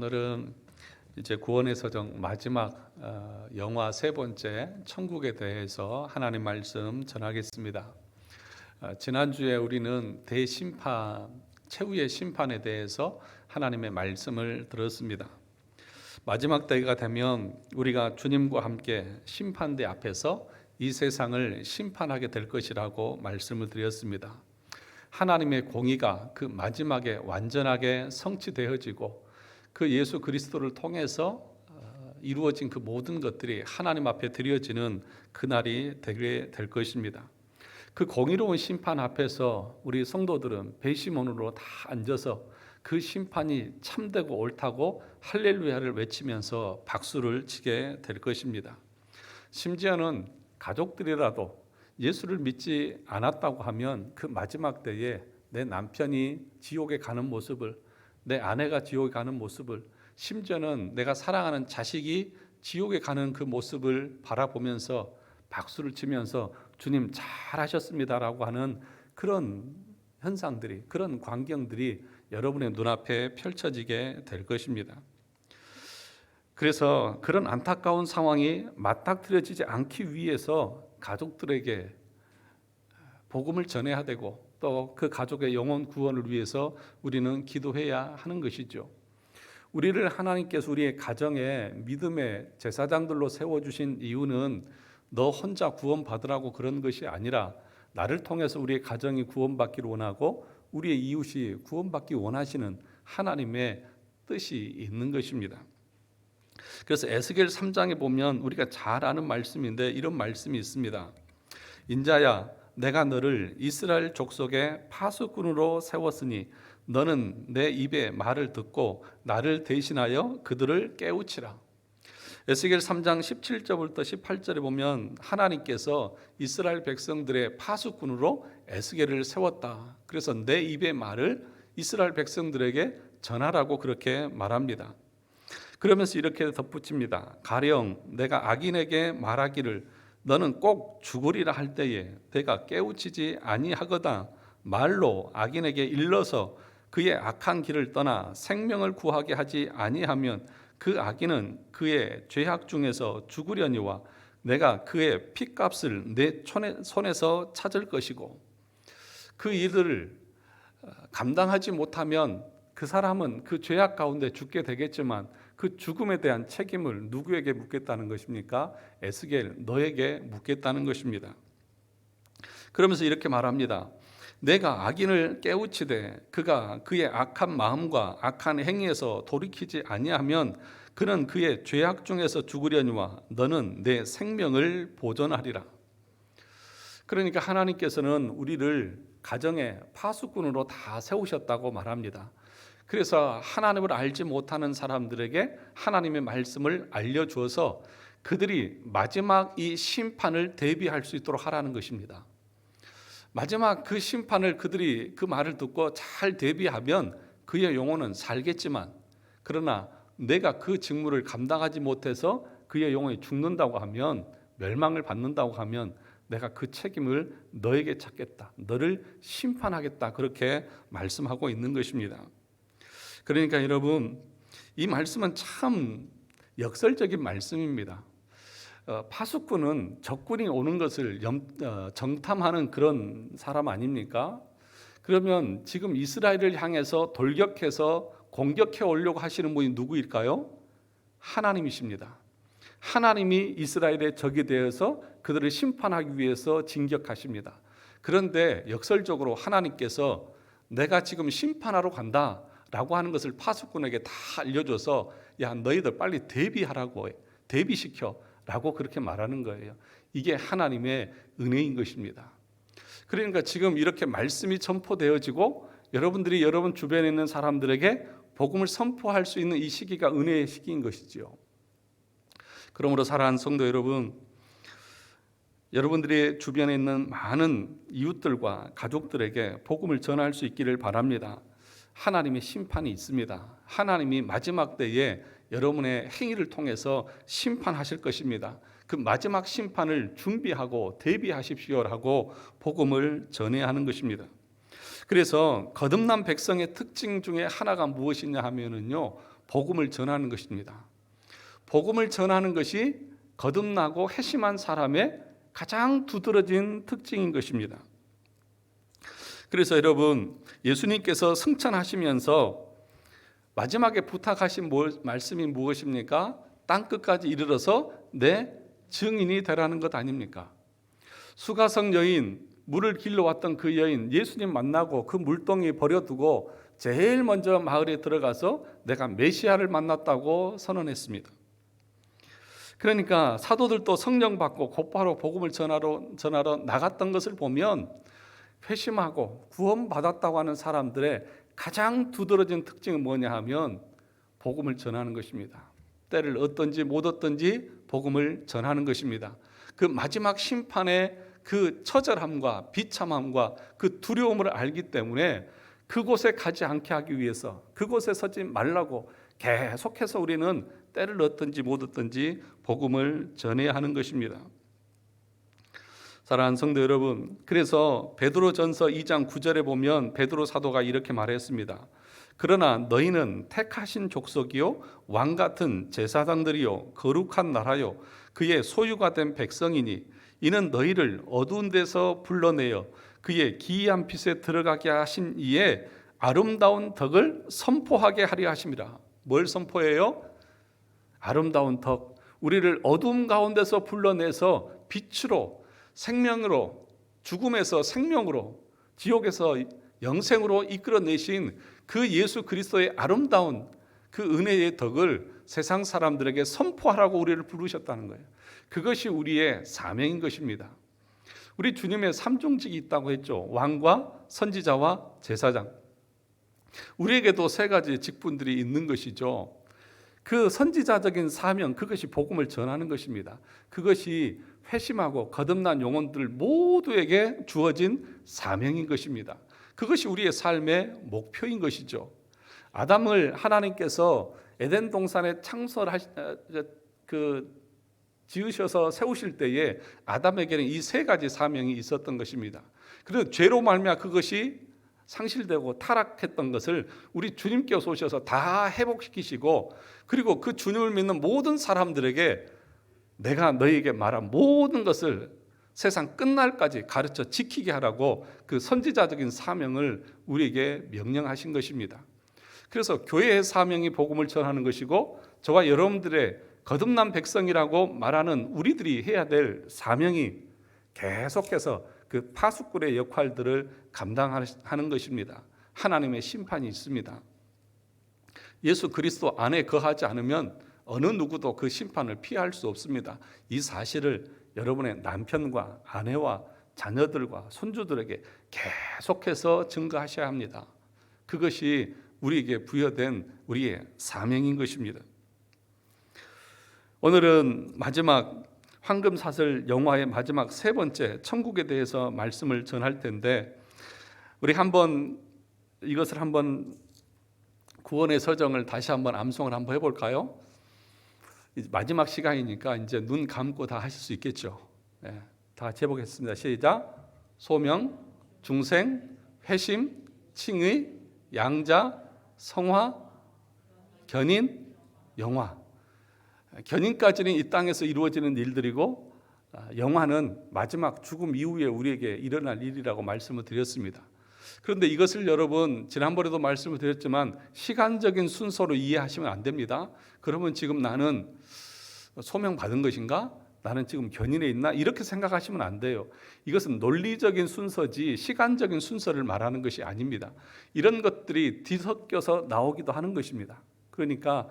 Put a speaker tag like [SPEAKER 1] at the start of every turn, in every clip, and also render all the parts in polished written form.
[SPEAKER 1] 오늘은 이제 구원의 서정 마지막 영화 세 번째 천국에 대해서 하나님 말씀 전하겠습니다. 지난주에 우리는 대심판, 최후의 심판에 대해서 하나님의 말씀을 들었습니다. 마지막 때가 되면 우리가 주님과 함께 심판대 앞에서 이 세상을 심판하게 될 것이라고 말씀을 드렸습니다. 하나님의 공의가 그 마지막에 완전하게 성취되어지고 그 예수 그리스도를 통해서 이루어진 그 모든 것들이 하나님 앞에 드려지는 그날이 되게 될 것입니다. 그 공의로운 심판 앞에서 우리 성도들은 배심원으로 다 앉아서 그 심판이 참되고 옳다고 할렐루야를 외치면서 박수를 치게 될 것입니다. 심지어는 가족들이라도 예수를 믿지 않았다고 하면 그 마지막 때에 내 남편이 지옥에 가는 모습을, 내 아내가 지옥에 가는 모습을, 심지어는 내가 사랑하는 자식이 지옥에 가는 그 모습을 바라보면서 박수를 치면서 주님 잘하셨습니다라고 하는 그런 현상들이, 그런 광경들이 여러분의 눈앞에 펼쳐지게 될 것입니다. 그래서 그런 안타까운 상황이 맞닥뜨려지지 않기 위해서 가족들에게 복음을 전해야 되고 또 그 가족의 영혼 구원을 위해서 우리는 기도해야 하는 것이죠. 우리를 하나님께서 우리의 가정에 믿음의 제사장들로 세워주신 이유는 너 혼자 구원받으라고 그런 것이 아니라 나를 통해서 우리의 가정이 구원받기를 원하고 우리의 이웃이 구원받기 원하시는 하나님의 뜻이 있는 것입니다. 그래서 에스겔 3장에 보면 우리가 잘 아는 말씀인데 이런 말씀이 있습니다. 인자야, 내가 너를 이스라엘 족속의 파수꾼으로 세웠으니 너는 내 입의 말을 듣고 나를 대신하여 그들을 깨우치라. 에스겔 3장 17절부터 18절에 보면 하나님께서 이스라엘 백성들의 파수꾼으로 에스겔을 세웠다. 그래서 내 입의 말을 이스라엘 백성들에게 전하라고 그렇게 말합니다. 그러면서 이렇게 덧붙입니다. 가령 내가 악인에게 말하기를 너는 꼭 죽으리라 할 때에 내가 깨우치지 아니하거다. 말로 악인에게 일러서 그의 악한 길을 떠나 생명을 구하게 하지 아니하면 그 악인은 그의 죄악 중에서 죽으려니와 내가 그의 핏값을 내 손에서 찾을 것이고, 그 일을 감당하지 못하면 그 사람은 그 죄악 가운데 죽게 되겠지만 그 죽음에 대한 책임을 누구에게 묻겠다는 것입니까? 에스겔 너에게 묻겠다는 것입니다. 그러면서 이렇게 말합니다. 내가 악인을 깨우치되 그가 그의 악한 마음과 악한 행위에서 돌이키지 아니하면 그는 그의 죄악 중에서 죽으려니와 너는 내 생명을 보존하리라. 그러니까 하나님께서는 우리를 가정의 파수꾼으로 다 세우셨다고 말합니다. 그래서 하나님을 알지 못하는 사람들에게 하나님의 말씀을 알려주어서 그들이 마지막 이 심판을 대비할 수 있도록 하라는 것입니다. 마지막 그 심판을 그들이 그 말을 듣고 잘 대비하면 그의 영혼은 살겠지만, 그러나 내가 그 직무를 감당하지 못해서 그의 영혼이 죽는다고 하면, 멸망을 받는다고 하면 내가 그 책임을 너에게 찾겠다, 너를 심판하겠다, 그렇게 말씀하고 있는 것입니다. 그러니까 여러분, 이 말씀은 참 역설적인 말씀입니다. 파수꾼은 적군이 오는 것을 정탐하는 그런 사람 아닙니까? 그러면 지금 이스라엘을 향해서 돌격해서 공격해 오려고 하시는 분이 누구일까요? 하나님이십니다. 하나님이 이스라엘의 적이 되어서 그들을 심판하기 위해서 진격하십니다. 그런데 역설적으로 하나님께서 내가 지금 심판하러 간다 라고 하는 것을 파수꾼에게 다 알려줘서 야, 너희들 빨리 대비하라고, 대비시켜 라고 그렇게 말하는 거예요. 이게 하나님의 은혜인 것입니다. 그러니까 지금 이렇게 말씀이 선포되어지고 여러분들이 여러분 주변에 있는 사람들에게 복음을 선포할 수 있는 이 시기가 은혜의 시기인 것이죠. 그러므로 사랑하는 성도 여러분, 여러분들의 주변에 있는 많은 이웃들과 가족들에게 복음을 전할 수 있기를 바랍니다. 하나님의 심판이 있습니다. 하나님이 마지막 때에 여러분의 행위를 통해서 심판하실 것입니다. 그 마지막 심판을 준비하고 대비하십시오라고 복음을 전해야 하는 것입니다. 그래서 거듭난 백성의 특징 중에 하나가 무엇이냐 하면은요, 복음을 전하는 것입니다. 복음을 전하는 것이 거듭나고 회심한 사람의 가장 두드러진 특징인 것입니다. 그래서 여러분, 예수님께서 승천하시면서 마지막에 부탁하신 말씀이 무엇입니까? 땅끝까지 이르러서 내 증인이 되라는 것 아닙니까? 수가성 여인, 물을 길러 왔던 그 여인, 예수님 만나고 그 물동이 버려두고 제일 먼저 마을에 들어가서 내가 메시아를 만났다고 선언했습니다. 그러니까 사도들도 성령 받고 곧바로 복음을 전하러 나갔던 것을 보면 회심하고 구원받았다고 하는 사람들의 가장 두드러진 특징은 뭐냐 하면 복음을 전하는 것입니다. 때를 얻든지 못 얻든지 복음을 전하는 것입니다. 그 마지막 심판의 그 처절함과 비참함과 그 두려움을 알기 때문에 그곳에 가지 않게 하기 위해서, 그곳에 서지 말라고 계속해서 우리는 때를 얻든지 못 얻든지 복음을 전해야 하는 것입니다. 사랑하는 성도 여러분, 그래서 베드로전서 2장 9절에 보면 베드로 사도가 이렇게 말했습니다. 그러나 너희는 택하신 족속이요 왕 같은 제사장들이요 거룩한 나라요 그의 소유가 된 백성이니 이는 너희를 어두운 데서 불러내어 그의 기이한 빛에 들어가게 하신 이에 아름다운 덕을 선포하게 하려 하심이라. 뭘 선포해요? 아름다운 덕. 우리를 어둠 가운데서 불러내서 빛으로, 생명으로, 죽음에서 생명으로, 지옥에서 영생으로 이끌어내신 그 예수 그리스도의 아름다운 그 은혜의 덕을 세상 사람들에게 선포하라고 우리를 부르셨다는 거예요. 그것이 우리의 사명인 것입니다. 우리 주님의 삼종직이 있다고 했죠. 왕과 선지자와 제사장. 우리에게도 세 가지 직분들이 있는 것이죠. 그 선지자적인 사명, 그것이 복음을 전하는 것입니다. 그것이 회심하고 거듭난 영혼들 모두에게 주어진 사명인 것입니다. 그것이 우리의 삶의 목표인 것이죠. 아담을 하나님께서 에덴 동산에 지으셔서 세우실 때에 아담에게는 이 세 가지 사명이 있었던 것입니다. 그래서 죄로 말미암아 그것이 상실되고 타락했던 것을 우리 주님께서 오셔서 다 회복시키시고, 그리고 그 주님을 믿는 모든 사람들에게 내가 너희에게 말한 모든 것을 세상 끝날까지 가르쳐 지키게 하라고 그 선지자적인 사명을 우리에게 명령하신 것입니다. 그래서 교회의 사명이 복음을 전하는 것이고, 저와 여러분들의 거듭난 백성이라고 말하는 우리들이 해야 될 사명이 계속해서 그 파수꾼의 역할들을 감당하는 것입니다. 하나님의 심판이 있습니다. 예수 그리스도 안에 거하지 않으면 어느 누구도 그 심판을 피할 수 없습니다. 이 사실을 여러분의 남편과 아내와 자녀들과 손주들에게 계속해서 증거하셔야 합니다. 그것이 우리에게 부여된 우리의 사명인 것입니다. 오늘은 마지막 황금사슬 영화의 마지막 세 번째 천국에 대해서 말씀을 전할 텐데, 우리 이것을 한번 구원의 서정을 다시 한번 암송을 한번 해볼까요? 마지막 시간이니까 이제 눈 감고 다 하실 수 있겠죠. 네, 다 같이 해보겠습니다. 시작. 소명, 중생, 회심, 칭의, 양자, 성화, 견인, 영화. 견인까지는 이 땅에서 이루어지는 일들이고, 영화는 마지막 죽음 이후에 우리에게 일어날 일이라고 말씀을 드렸습니다. 그런데 이것을 여러분 지난번에도 말씀을 드렸지만 시간적인 순서로 이해하시면 안 됩니다. 그러면 지금 나는 소명받은 것인가? 나는 지금 견인에 있나? 이렇게 생각하시면 안 돼요. 이것은 논리적인 순서지 시간적인 순서를 말하는 것이 아닙니다. 이런 것들이 뒤섞여서 나오기도 하는 것입니다. 그러니까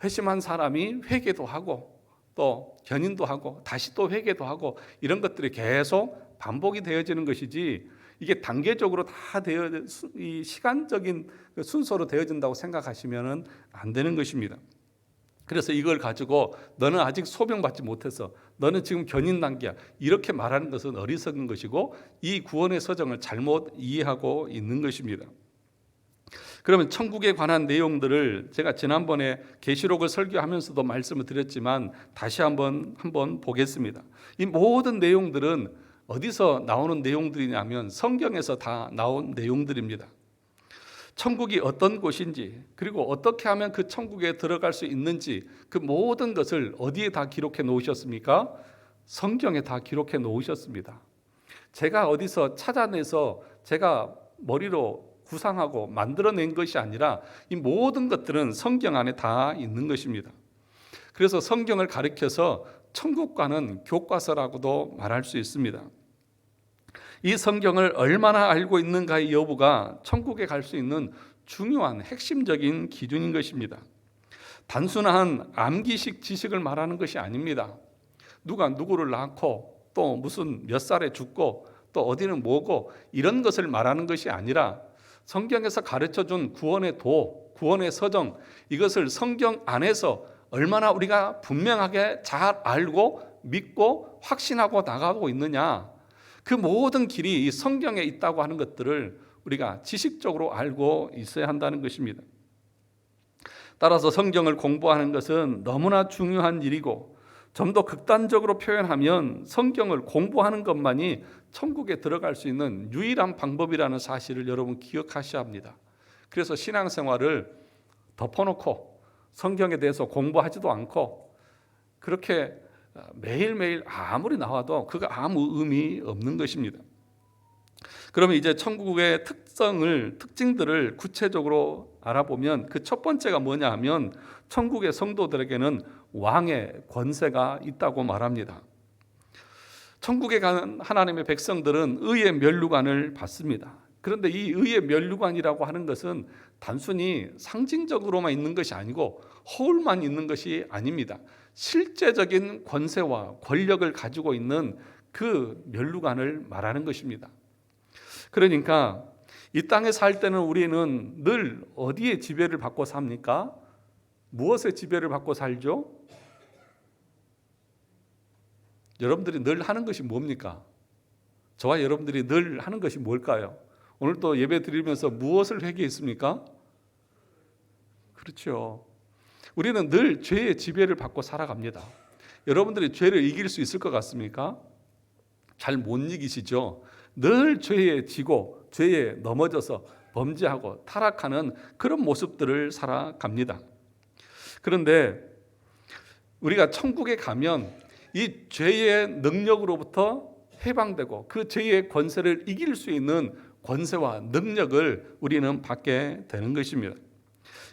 [SPEAKER 1] 회심한 사람이 회개도 하고 또 견인도 하고 다시 또 회개도 하고 이런 것들이 계속 반복이 되어지는 것이지, 이게 단계적으로 다 이 시간적인 순서로 되어진다고 생각하시면 안 되는 것입니다. 그래서 이걸 가지고 너는 아직 소명받지 못해서 너는 지금 견인 단계야, 이렇게 말하는 것은 어리석은 것이고 이 구원의 서정을 잘못 이해하고 있는 것입니다. 그러면 천국에 관한 내용들을 제가 지난번에 계시록을 설교하면서도 말씀을 드렸지만 다시 한번 보겠습니다. 이 모든 내용들은 어디서 나오는 내용들이냐면 성경에서 다 나온 내용들입니다. 천국이 어떤 곳인지, 그리고 어떻게 하면 그 천국에 들어갈 수 있는지, 그 모든 것을 어디에 다 기록해 놓으셨습니까? 성경에 다 기록해 놓으셨습니다. 제가 어디서 찾아내서 제가 머리로 구상하고 만들어낸 것이 아니라 이 모든 것들은 성경 안에 다 있는 것입니다. 그래서 성경을 가리켜서 천국과는 교과서라고도 말할 수 있습니다. 이 성경을 얼마나 알고 있는가의 여부가 천국에 갈 수 있는 중요한 핵심적인 기준인 것입니다. 단순한 암기식 지식을 말하는 것이 아닙니다. 누가 누구를 낳고 또 무슨 몇 살에 죽고 또 어디는 뭐고 이런 것을 말하는 것이 아니라 성경에서 가르쳐준 구원의 도, 구원의 서정, 이것을 성경 안에서 얼마나 우리가 분명하게 잘 알고 믿고 확신하고 나가고 있느냐, 그 모든 길이 이 성경에 있다고 하는 것들을 우리가 지식적으로 알고 있어야 한다는 것입니다. 따라서 성경을 공부하는 것은 너무나 중요한 일이고, 좀 더 극단적으로 표현하면 성경을 공부하는 것만이 천국에 들어갈 수 있는 유일한 방법이라는 사실을 여러분 기억하셔야 합니다. 그래서 신앙생활을 덮어놓고 성경에 대해서 공부하지도 않고 그렇게 매일매일 아무리 나와도 그거 아무 의미 없는 것입니다. 그러면 이제 천국의 특징들을 구체적으로 알아보면 그 첫 번째가 뭐냐 하면 천국의 성도들에게는 왕의 권세가 있다고 말합니다. 천국에 가는 하나님의 백성들은 의의 면류관을 받습니다. 그런데 이 의의 면류관이라고 하는 것은 단순히 상징적으로만 있는 것이 아니고 허울만 있는 것이 아닙니다. 실제적인 권세와 권력을 가지고 있는 그 면류관을 말하는 것입니다. 그러니까 이 땅에 살 때는 우리는 늘 어디에 지배를 받고 삽니까? 무엇의 지배를 받고 살죠? 여러분들이 늘 하는 것이 뭡니까? 저와 여러분들이 늘 하는 것이 뭘까요? 오늘 또 예배 드리면서 무엇을 회개했습니까? 그렇죠. 우리는 늘 죄의 지배를 받고 살아갑니다. 여러분들이 죄를 이길 수 있을 것 같습니까? 잘 못 이기시죠? 늘 죄에 지고 죄에 넘어져서 범죄하고 타락하는 그런 모습들을 살아갑니다. 그런데 우리가 천국에 가면 이 죄의 능력으로부터 해방되고 그 죄의 권세를 이길 수 있는 권세와 능력을 우리는 받게 되는 것입니다.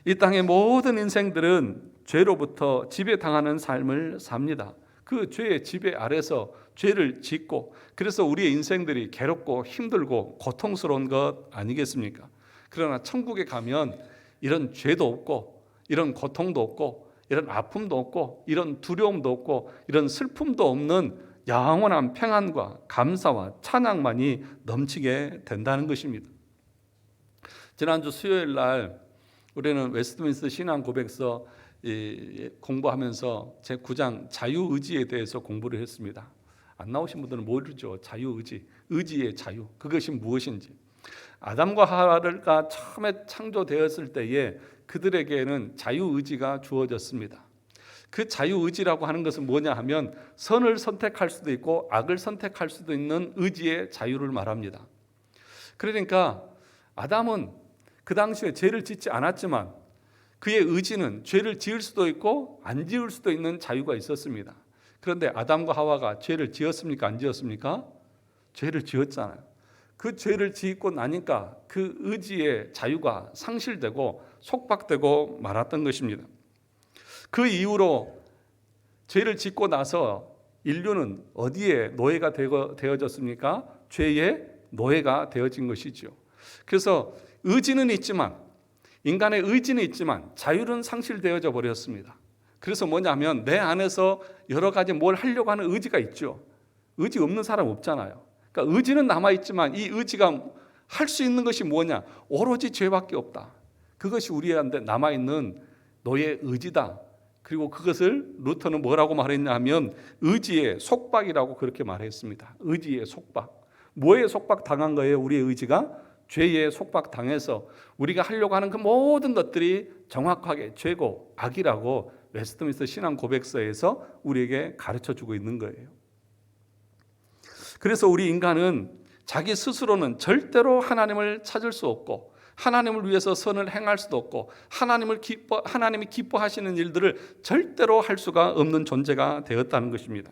[SPEAKER 1] 이 땅의 모든 인생들은 죄로부터 지배당하는 삶을 삽니다. 그 죄의 지배 아래서 죄를 짓고, 그래서 우리의 인생들이 괴롭고 힘들고 고통스러운 것 아니겠습니까? 그러나 천국에 가면 이런 죄도 없고 이런 고통도 없고 이런 아픔도 없고 이런 두려움도 없고 이런 슬픔도 없는 영원한 평안과 감사와 찬양만이 넘치게 된다는 것입니다. 지난주 수요일 날 우리는 웨스트민스터 신앙 고백서 공부하면서 제 9장 자유의지에 대해서 공부를 했습니다. 안 나오신 분들은 모르죠. 자유의지, 의지의 자유, 그것이 무엇인지. 아담과 하와가 처음에 창조되었을 때에 그들에게는 자유의지가 주어졌습니다. 그 자유의지라고 하는 것은 뭐냐 하면 선을 선택할 수도 있고 악을 선택할 수도 있는 의지의 자유를 말합니다. 그러니까 아담은 그 당시에 죄를 짓지 않았지만 그의 의지는 죄를 지을 수도 있고 안 지을 수도 있는 자유가 있었습니다. 그런데 아담과 하와가 죄를 지었습니까? 안 지었습니까? 죄를 지었잖아요. 그 죄를 짓고 나니까 그 의지의 자유가 상실되고 속박되고 말았던 것입니다. 그 이후로 죄를 짓고 나서 인류는 어디에 노예가 되어졌습니까? 죄의 노예가 되어진 것이죠. 그래서 의지는 있지만, 인간의 의지는 있지만 자유는 상실되어져 버렸습니다. 그래서 뭐냐면 내 안에서 여러 가지 뭘 하려고 하는 의지가 있죠. 의지 없는 사람 없잖아요. 그러니까 의지는 남아있지만 이 의지가 할 수 있는 것이 뭐냐? 오로지 죄밖에 없다. 그것이 우리한테 남아있는 너의 의지다. 그리고 그것을 루터는 뭐라고 말했냐 하면 의지의 속박이라고 그렇게 말했습니다. 의지의 속박. 뭐에 속박 당한 거예요? 우리의 의지가? 죄에 속박 당해서 우리가 하려고 하는 그 모든 것들이 정확하게 죄고 악이라고 웨스트민스터 신앙 고백서에서 우리에게 가르쳐주고 있는 거예요. 그래서 우리 인간은 자기 스스로는 절대로 하나님을 찾을 수 없고 하나님을 위해서 선을 행할 수도 없고 하나님이 기뻐하시는 일들을 절대로 할 수가 없는 존재가 되었다는 것입니다.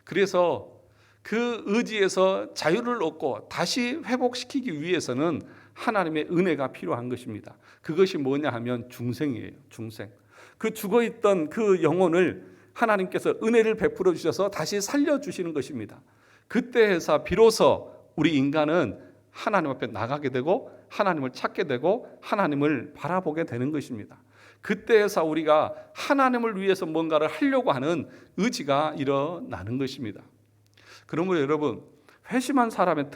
[SPEAKER 1] 그래서 그 의지에서 자유를 얻고 다시 회복시키기 위해서는 하나님의 은혜가 필요한 것입니다. 그것이 뭐냐 하면 중생이에요. 중생. 그 죽어있던 그 영혼을 하나님께서 은혜를 베풀어 주셔서 다시 살려주시는 것입니다. 그때에서 비로소 우리 인간은 하나님 앞에 나가게 되고 하나님을 찾게 되고 하나님을 바라보게 되는 것입니다. 그때에서 우리가 하나님을 위해서 뭔가를 하려고 하는 의지가 일어나는 것입니다. 그러므로 여러분, 회심한 사람의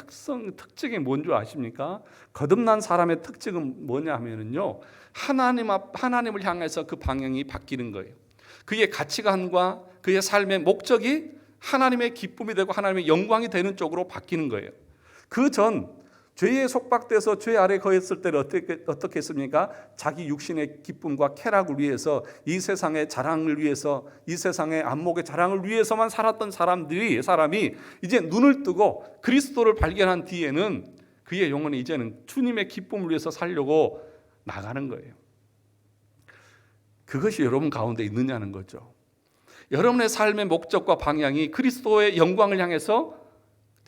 [SPEAKER 1] 특징이 뭔지 아십니까? 거듭난 사람의 특징은 뭐냐 하면요, 하나님을 향해서 그 방향이 바뀌는 거예요. 그의 가치관과 그의 삶의 목적이 하나님의 기쁨이 되고 하나님의 영광이 되는 쪽으로 바뀌는 거예요. 그 전 죄에 속박돼서 죄 아래 거했을 때는 어떻게 했습니까? 자기 육신의 기쁨과 쾌락을 위해서, 이 세상의 자랑을 위해서, 이 세상의 안목의 자랑을 위해서만 살았던 사람이 이제 눈을 뜨고 그리스도를 발견한 뒤에는 그의 영혼이 이제는 주님의 기쁨을 위해서 살려고 나가는 거예요. 그것이 여러분 가운데 있느냐는 거죠. 여러분의 삶의 목적과 방향이 그리스도의 영광을 향해서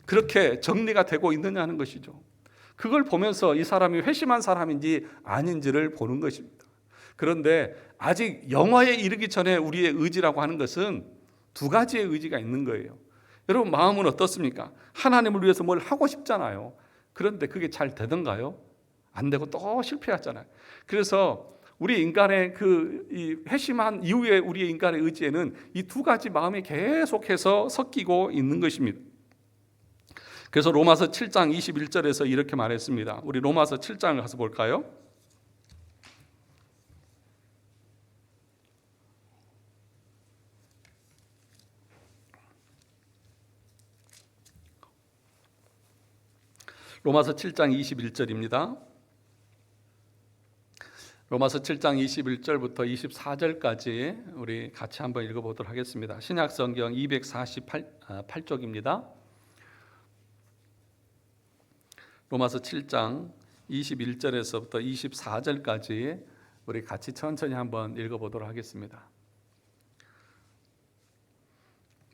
[SPEAKER 1] 그렇게 정리가 되고 있느냐는 것이죠. 그걸 보면서 이 사람이 회심한 사람인지 아닌지를 보는 것입니다. 그런데 아직 영화에 이르기 전에 우리의 의지라고 하는 것은 두 가지의 의지가 있는 거예요. 여러분 마음은 어떻습니까? 하나님을 위해서 뭘 하고 싶잖아요. 그런데 그게 잘 되던가요? 안 되고 또 실패하잖아요. 그래서 우리 인간의 이 회심한 이후에 우리의 인간의 의지에는 이 두 가지 마음이 계속해서 섞이고 있는 것입니다. 그래서 로마서 7장 21절에서 이렇게 말했습니다. 우리 로마서 7장을 가서 볼까요? 로마서 7장 21절입니다. 로마서 7장 21절부터 24절까지 우리 같이 한번 읽어보도록 하겠습니다. 신약성경 248쪽입니다. 로마서 7장 21절에서부터 24절까지 우리 같이 천천히 한번 읽어보도록 하겠습니다.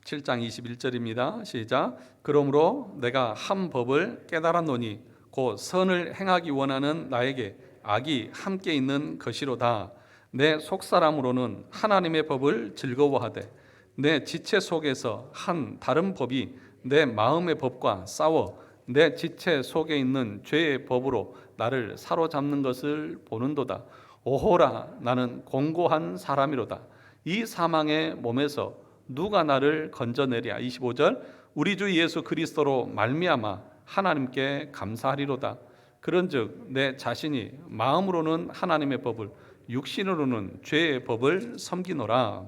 [SPEAKER 1] 7장 21절입니다. 시작. 그러므로 내가 한 법을 깨달았노니 곧 선을 행하기 원하는 나에게 악이 함께 있는 것이로다. 내 속사람으로는 하나님의 법을 즐거워하되 내 지체 속에서 한 다른 법이 내 마음의 법과 싸워 내 지체 속에 있는 죄의 법으로 나를 사로잡는 것을 보는도다. 오호라, 나는 공고한 사람이로다. 이 사망의 몸에서 누가 나를 건져내랴. 25절. 우리 주 예수 그리스도로 말미암아 하나님께 감사하리로다. 그런즉 내 자신이 마음으로는 하나님의 법을, 육신으로는 죄의 법을 섬기노라.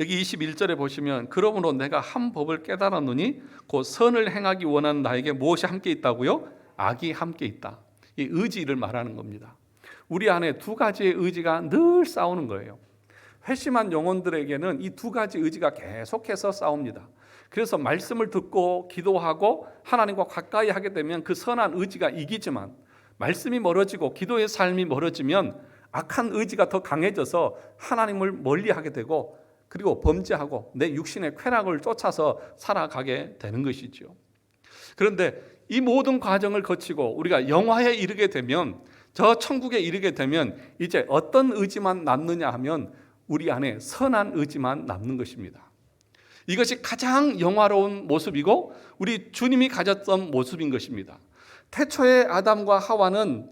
[SPEAKER 1] 여기 21절에 보시면 그러므로 내가 한 법을 깨달았노니 곧 선을 행하기 원하는 나에게 무엇이 함께 있다고요? 악이 함께 있다. 이 의지를 말하는 겁니다. 우리 안에 두 가지의 의지가 늘 싸우는 거예요. 회심한 영혼들에게는 이 두 가지 의지가 계속해서 싸웁니다. 그래서 말씀을 듣고 기도하고 하나님과 가까이 하게 되면 그 선한 의지가 이기지만, 말씀이 멀어지고 기도의 삶이 멀어지면 악한 의지가 더 강해져서 하나님을 멀리하게 되고, 그리고 범죄하고 내 육신의 쾌락을 쫓아서 살아가게 되는 것이죠. 그런데 이 모든 과정을 거치고 우리가 영화에 이르게 되면, 저 천국에 이르게 되면 이제 어떤 의지만 남느냐 하면 우리 안에 선한 의지만 남는 것입니다. 이것이 가장 영화로운 모습이고 우리 주님이 가졌던 모습인 것입니다. 태초의 아담과 하와는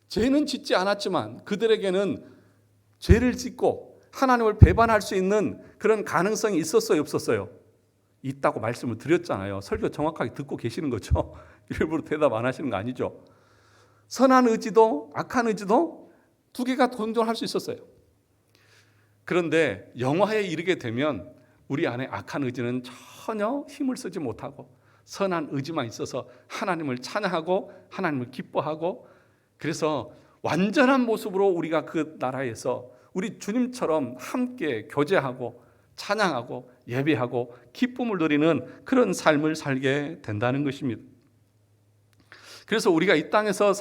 [SPEAKER 1] 죄는 짓지 않았지만 그들에게는 죄를 짓고 하나님을 배반할 수 있는 그런 가능성이 있었어요, 없었어요? 있다고 말씀을 드렸잖아요. 설교 정확하게 듣고 계시는 거죠? 일부러 대답 안 하시는 거 아니죠? 선한 의지도 악한 의지도 두 개가 동존할 수 있었어요. 그런데 영화에 이르게 되면 우리 안에 악한 의지는 전혀 힘을 쓰지 못하고 선한 의지만 있어서 하나님을 찬양하고 하나님을 기뻐하고, 그래서 완전한 모습으로 우리가 그 나라에서 우리 주님처럼 함께 교제하고 찬양하고 예배하고 기쁨을 누리는 그런 삶을 살게 된다는 것입니다. 그래서 우리가 이 땅에서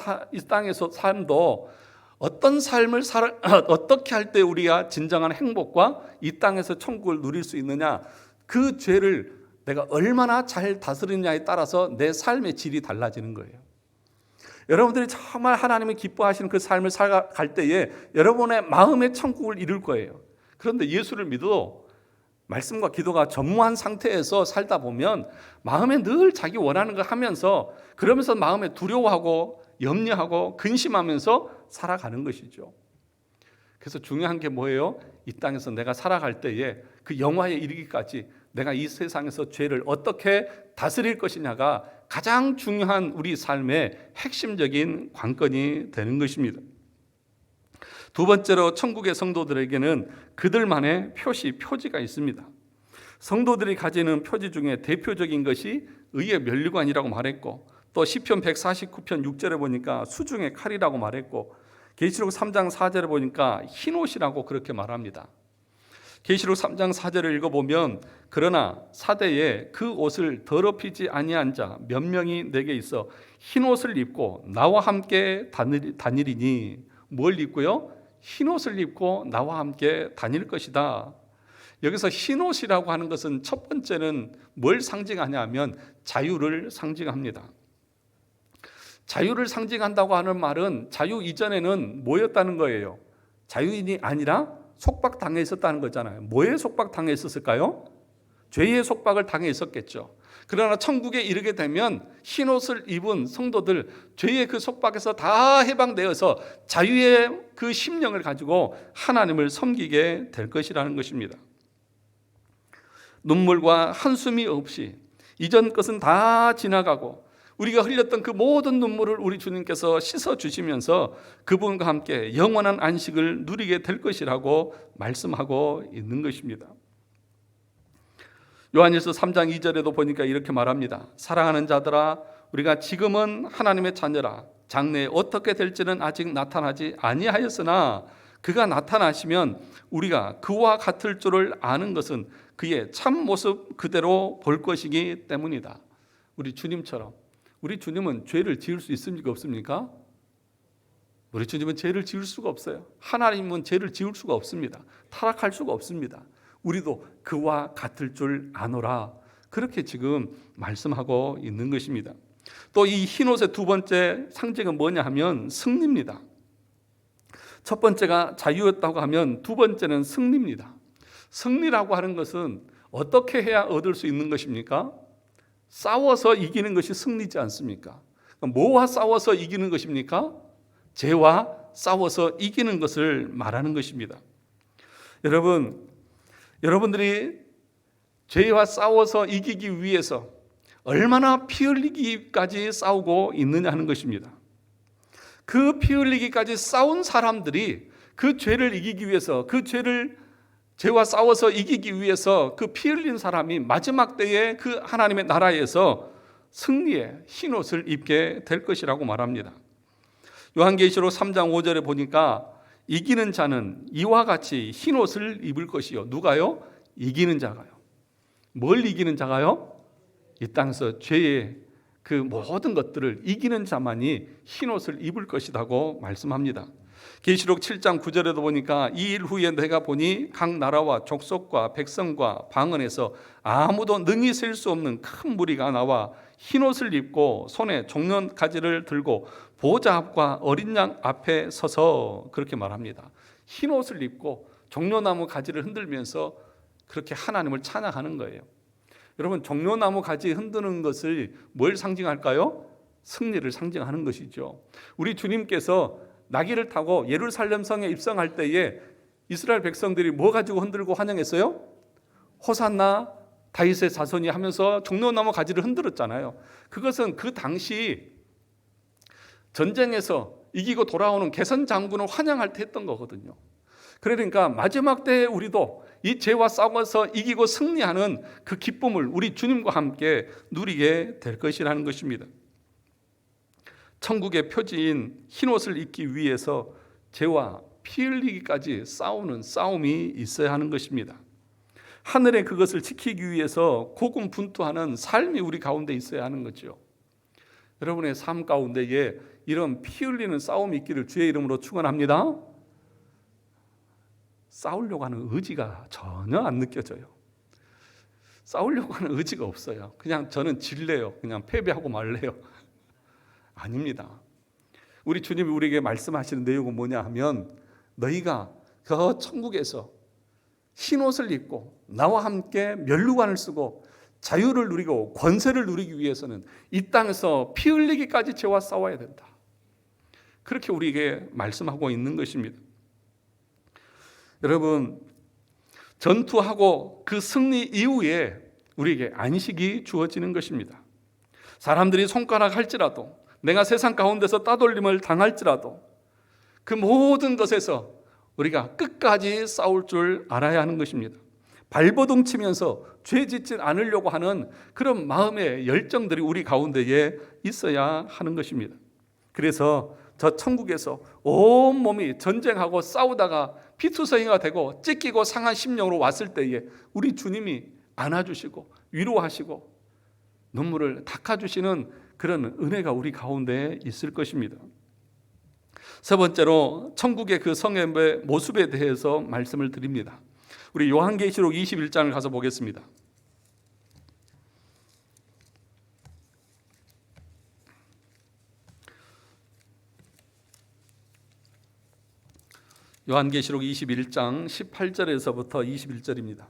[SPEAKER 1] 삶도 어떤 삶을 어떻게 할 때 우리가 진정한 행복과 이 땅에서 천국을 누릴 수 있느냐, 그 죄를 내가 얼마나 잘 다스리느냐에 따라서 내 삶의 질이 달라지는 거예요. 여러분들이 정말 하나님이 기뻐하시는 그 삶을 살아갈 때에 여러분의 마음의 천국을 이룰 거예요. 그런데 예수를 믿어도 말씀과 기도가 전무한 상태에서 살다 보면 마음에 늘 자기 원하는 걸 하면서, 그러면서 마음에 두려워하고 염려하고 근심하면서 살아가는 것이죠. 그래서 중요한 게 뭐예요? 이 땅에서 내가 살아갈 때에 그 영화에 이르기까지 내가 이 세상에서 죄를 어떻게 다스릴 것이냐가 가장 중요한 우리 삶의 핵심적인 관건이 되는 것입니다. 두 번째로 천국의 성도들에게는 그들만의 표지가 있습니다. 성도들이 가지는 표지 중에 대표적인 것이 의의 면류관이라고 말했고, 또 시편 149편 6절에 보니까 수중의 칼이라고 말했고, 계시록 3장 4절에 보니까 흰옷이라고 그렇게 말합니다. 계시록 3장 4절을 읽어보면, 그러나 사대에 그 옷을 더럽히지 아니한 자 몇 명이 내게 있어 흰옷을 입고 나와 함께 다니리니. 뭘 입고요? 흰옷을 입고 나와 함께 다닐 것이다. 여기서 흰옷이라고 하는 것은 첫 번째는 뭘 상징하냐 하면 자유를 상징합니다. 자유를 상징한다고 하는 말은 자유 이전에는 뭐였다는 거예요? 자유인이 아니라 속박당해 있었다는 거잖아요. 뭐에 속박당해 있었을까요? 죄의 속박을 당해 있었겠죠. 그러나 천국에 이르게 되면 흰옷을 입은 성도들, 죄의 그 속박에서 다 해방되어서 자유의 그 심령을 가지고 하나님을 섬기게 될 것이라는 것입니다. 눈물과 한숨이 없이 이전 것은 다 지나가고 우리가 흘렸던 그 모든 눈물을 우리 주님께서 씻어주시면서 그분과 함께 영원한 안식을 누리게 될 것이라고 말씀하고 있는 것입니다. 요한일서 3장 2절에도 보니까 이렇게 말합니다. 사랑하는 자들아, 우리가 지금은 하나님의 자녀라. 장래에 어떻게 될지는 아직 나타나지 아니하였으나 그가 나타나시면 우리가 그와 같을 줄을 아는 것은 그의 참 모습 그대로 볼 것이기 때문이다. 우리 주님처럼, 우리 주님은 죄를 지을 수 있습니까? 없습니까? 우리 주님은 죄를 지을 수가 없어요. 하나님은 죄를 지을 수가 없습니다. 타락할 수가 없습니다. 우리도 그와 같을 줄 아노라. 그렇게 지금 말씀하고 있는 것입니다. 또 이 흰옷의 두 번째 상징은 뭐냐 하면 승리입니다. 첫 번째가 자유였다고 하면 두 번째는 승리입니다. 승리라고 하는 것은 어떻게 해야 얻을 수 있는 것입니까? 싸워서 이기는 것이 승리지 않습니까? 뭐와 싸워서 이기는 것입니까? 죄와 싸워서 이기는 것을 말하는 것입니다. 여러분들이 죄와 싸워서 이기기 위해서 얼마나 피 흘리기까지 싸우고 있느냐 하는 것입니다. 그 피 흘리기까지 싸운 사람들이 그 죄를 이기기 위해서, 죄와 싸워서 이기기 위해서 그 피 흘린 사람이 마지막 때에 그 하나님의 나라에서 승리의 흰옷을 입게 될 것이라고 말합니다. 요한계시록 3장 5절에 보니까 이기는 자는 이와 같이 흰옷을 입을 것이요. 누가요? 이기는 자가요. 뭘 이기는 자가요? 이 땅에서 죄의 그 모든 것들을 이기는 자만이 흰옷을 입을 것이라고 말씀합니다. 계시록 7장 9절에도 보니까 이 일 후에 내가 보니 각 나라와 족속과 백성과 방언에서 아무도 능히 셀 수 없는 큰 무리가 나와 흰옷을 입고 손에 종려가지를 들고 보좌 앞과 어린 양 앞에 서서 그렇게 말합니다. 흰옷을 입고 종려나무 가지를 흔들면서 그렇게 하나님을 찬양하는 거예요. 여러분, 종려나무 가지 흔드는 것을 뭘 상징할까요? 승리를 상징하는 것이죠. 우리 주님께서 나귀를 타고 예루살렘 성에 입성할 때에 이스라엘 백성들이 뭐 가지고 흔들고 환영했어요? 호산나 다윗의 자손이 하면서 종려나무 가지를 흔들었잖아요. 그것은 그 당시 전쟁에서 이기고 돌아오는 개선 장군을 환영할 때 했던 거거든요. 그러니까 마지막 때에 우리도 이 죄와 싸워서 이기고 승리하는 그 기쁨을 우리 주님과 함께 누리게 될 것이라는 것입니다. 천국의 표지인 흰옷을 입기 위해서 죄와 피 흘리기까지 싸우는 싸움이 있어야 하는 것입니다. 하늘에 그것을 지키기 위해서 고군분투하는 삶이 우리 가운데 있어야 하는 거죠. 여러분의 삶 가운데에 이런 피 흘리는 싸움이 있기를 주의 이름으로 축원합니다. 싸우려고 하는 의지가 전혀 안 느껴져요. 싸우려고 하는 의지가 없어요. 그냥 저는 질래요. 그냥 패배하고 말래요. 아닙니다. 우리 주님이 우리에게 말씀하시는 내용은 뭐냐 하면, 너희가 그 천국에서 흰옷을 입고 나와 함께 면류관을 쓰고 자유를 누리고 권세를 누리기 위해서는 이 땅에서 피 흘리기까지 죄와 싸워야 된다. 그렇게 우리에게 말씀하고 있는 것입니다. 여러분, 전투하고 그 승리 이후에 우리에게 안식이 주어지는 것입니다. 사람들이 손가락 할지라도, 내가 세상 가운데서 따돌림을 당할지라도 그 모든 것에서 우리가 끝까지 싸울 줄 알아야 하는 것입니다. 발버둥 치면서 죄 짓지 않으려고 하는 그런 마음의 열정들이 우리 가운데에 있어야 하는 것입니다. 그래서 저 천국에서 온몸이 전쟁하고 싸우다가 피투성이가 되고 찢기고 상한 심령으로 왔을 때에 우리 주님이 안아주시고 위로하시고 눈물을 닦아주시는 그런 은혜가 우리 가운데에 있을 것입니다. 세 번째로 천국의 그 성의 모습에 대해서 말씀을 드립니다. 우리 요한계시록 21장을 가서 보겠습니다. 요한계시록 21장 18절에서부터 21절입니다.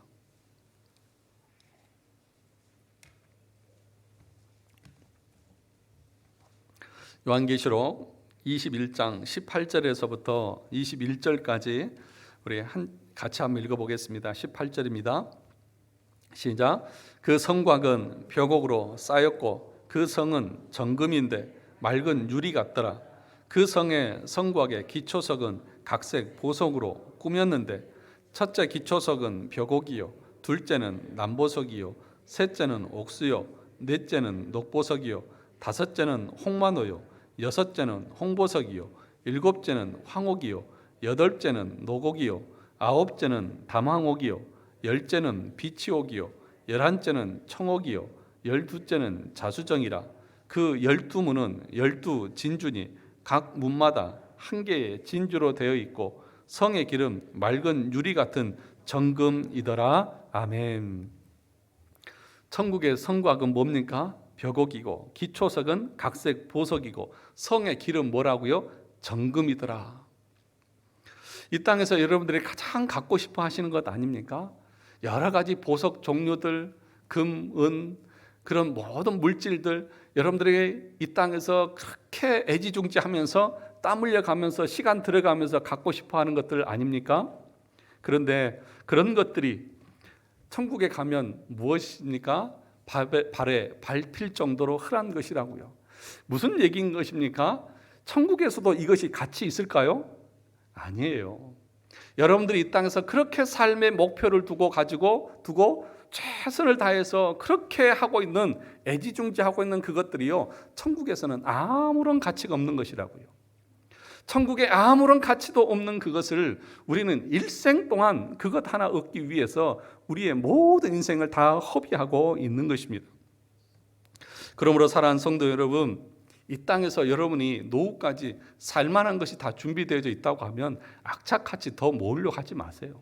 [SPEAKER 1] 요한계시록 21장 18절에서부터 21절까지 우리 같이 한번 읽어보겠습니다. 18절입니다. 시작. 그 성곽은 벽옥으로 쌓였고 그 성은 정금인데 맑은 유리 같더라. 그 성의 성곽의 기초석은 각색 보석으로 꾸몄는데 첫째 기초석은 벽옥이요, 둘째는 남보석이요, 셋째는 옥수요, 넷째는 녹보석이요, 다섯째는 홍마노요, 여섯째는 홍보석이요, 일곱째는 황옥이요, 여덟째는 노곡이요, 아홉째는 담황옥이요, 열째는 비치옥이요, 열한째는 청옥이요, 열두째는 자수정이라. 그 12문은 12진주니 각 문마다 한 개의 진주로 되어 있고 성의 기름 맑은 유리 같은 정금이더라. 아멘. 천국의 성곽은 뭡니까? 벽옥이고 기초석은 각색 보석이고 성의 기름 뭐라고요? 정금이더라. 이 땅에서 여러분들이 가장 갖고 싶어 하시는 것 아닙니까? 여러 가지 보석 종류들, 금, 은, 그런 모든 물질들, 여러분들에게 이 땅에서 그렇게 애지중지하면서 땀 흘려가면서 시간 들어가면서 갖고 싶어 하는 것들 아닙니까? 그런데 그런 것들이 천국에 가면 무엇입니까? 발에 밟힐 정도로 흔한 것이라고요. 무슨 얘기인 것입니까? 천국에서도 이것이 같이 있을까요? 아니에요. 여러분들이 이 땅에서 그렇게 삶의 목표를 두고 최선을 다해서 그렇게 하고 있는, 애지중지하고 있는 그것들이요, 천국에서는 아무런 가치가 없는 것이라고요. 천국에 아무런 가치도 없는 그것을 우리는 일생 동안 그것 하나 얻기 위해서 우리의 모든 인생을 다 허비하고 있는 것입니다. 그러므로 사랑하는 성도 여러분, 이 땅에서 여러분이 노후까지 살만한 것이 다 준비되어 있다고 하면 악착같이 더 모으려고 하지 마세요.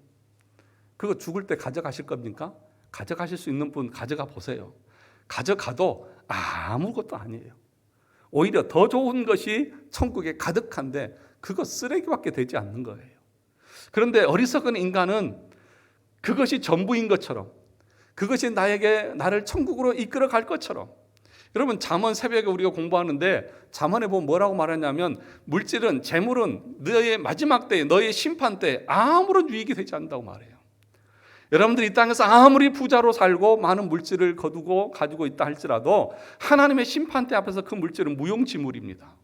[SPEAKER 1] 그거 죽을 때 가져가실 겁니까? 가져가실 수 있는 분 가져가 보세요. 가져가도 아무것도 아니에요. 오히려 더 좋은 것이 천국에 가득한데 그거 쓰레기밖에 되지 않는 거예요. 그런데 어리석은 인간은 그것이 전부인 것처럼, 그것이 나를 천국으로 이끌어 갈 것처럼, 여러분 잠언 새벽에 우리가 공부하는데 잠언에 보면 뭐라고 말하냐면 물질은, 재물은 너의 마지막 때에, 너의 심판 때에 아무런 유익이 되지 않는다고 말해요. 여러분들이 이 땅에서 아무리 부자로 살고 많은 물질을 거두고 가지고 있다 할지라도 하나님의 심판대 앞에서 그 물질은 무용지물입니다.